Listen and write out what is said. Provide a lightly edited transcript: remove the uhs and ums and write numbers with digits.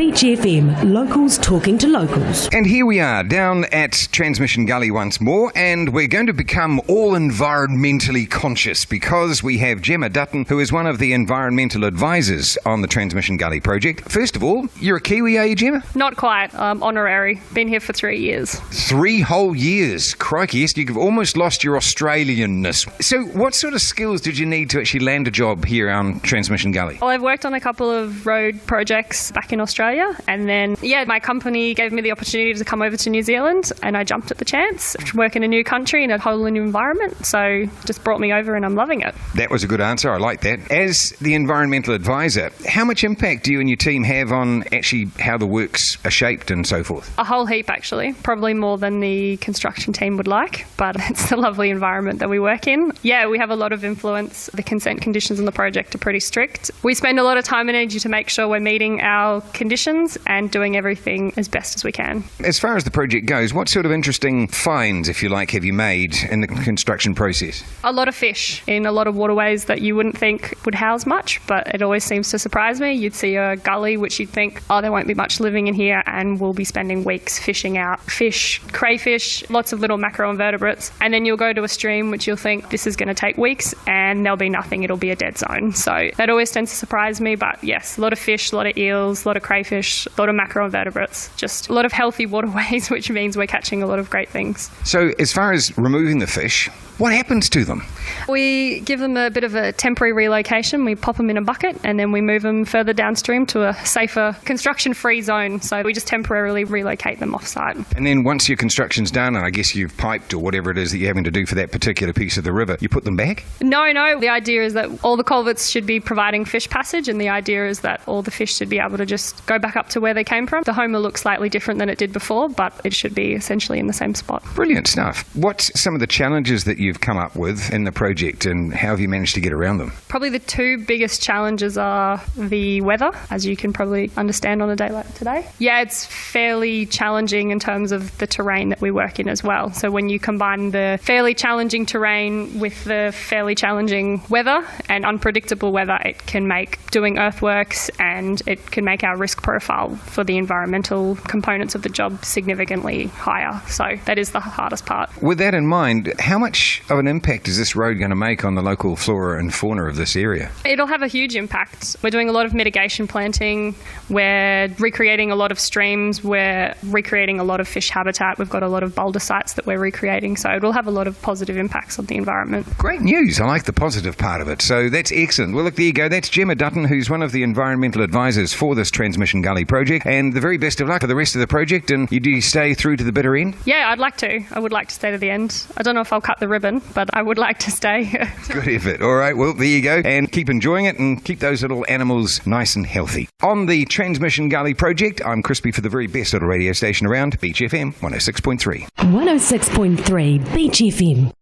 Beach FM, locals talking to locals. And here we are, down at Transmission Gully once more, and we're going to become all environmentally conscious because we have Gemma Dutton, who is one of the environmental advisors on the Transmission Gully Project. First of all, you're a Kiwi, are you, Gemma? Not quite. Honorary. Been here for 3 years. 3 whole years. Crikey, yes, you've almost lost your Australianness. So what sort of skills did you need to actually land a job here on Transmission Gully? Well, I've worked on a couple of road projects back in Australia, and then, my company gave me the opportunity to come over to New Zealand, and I jumped at the chance to work in a new country in a whole new environment, so just brought me over and I'm loving it. That was a good answer. I like that. As the environmental advisor, how much impact do you and your team have on actually how the works are shaped and so forth? A whole heap, actually. Probably more than the construction team would like, but it's the lovely environment that we work in. Yeah, we have a lot of influence. The consent conditions on the project are pretty strict. We spend a lot of time and energy to make sure we're meeting our conditions and doing everything as best as we can. As far as the project goes, what sort of interesting finds, if you like, have you made in the construction process? A lot of fish in a lot of waterways that you wouldn't think would house much, but it always seems to surprise me. You'd see a gully which you'd think, there won't be much living in here, and we'll be spending weeks fishing out fish, crayfish, lots of little macroinvertebrates, and then you'll go to a stream which you'll think this is going to take weeks and there'll be nothing, it'll be a dead zone. So that always tends to surprise me, but yes, a lot of fish, a lot of eels, a lot of crayfish, a lot of macroinvertebrates, just a lot of healthy waterways, which means we're catching a lot of great things. So as far as removing the fish, what happens to them? We give them a bit of a temporary relocation. We pop them in a bucket and then we move them further downstream to a safer construction-free zone. So we just temporarily relocate them off-site. And then once your construction's done, and I guess you've piped or whatever it is that you're having to do for that particular piece of the river, you put them back? No. The idea is that all the culverts should be providing fish passage, and the idea is that all the fish should be able to just go back up to where they came from. The home will look slightly different than it did before, but it should be essentially in the same spot. Brilliant stuff. What's some of the challenges that you've come up with in the project, and how have you managed to get around them? Probably the 2 biggest challenges are the weather, as you can probably understand on a day like today. Yeah, it's fairly challenging in terms of the terrain that we work in as well. So when you combine the fairly challenging terrain with the fairly challenging weather and unpredictable weather, it can make doing earthworks, and it can make our risk profile for the environmental components of the job significantly higher. So that is the hardest part. With that in mind, how much of an impact is this road going to make on the local flora and fauna of this area? It'll have a huge impact. We're doing a lot of mitigation planting. We're recreating a lot of streams. We're recreating a lot of fish habitat. We've got a lot of boulder sites that we're recreating. So it will have a lot of positive impacts on the environment. Great news. I like the positive part of it. So that's excellent. Well, look, there you go. That's Gemma Dutton, who's one of the environmental advisors for this Transmission Gully project. And the very best of luck for the rest of the project. And do you stay through to the bitter end? Yeah, I'd like to. I would like to stay to the end. I don't know if I'll cut the ribbon, but I would like to stay. Good effort. All right, well, there you go. And keep enjoying it and keep those little animals nice and healthy. On the Transmission Gully project, I'm Crispy for the very best little radio station around, Beach FM 106.3. 106.3 Beach FM.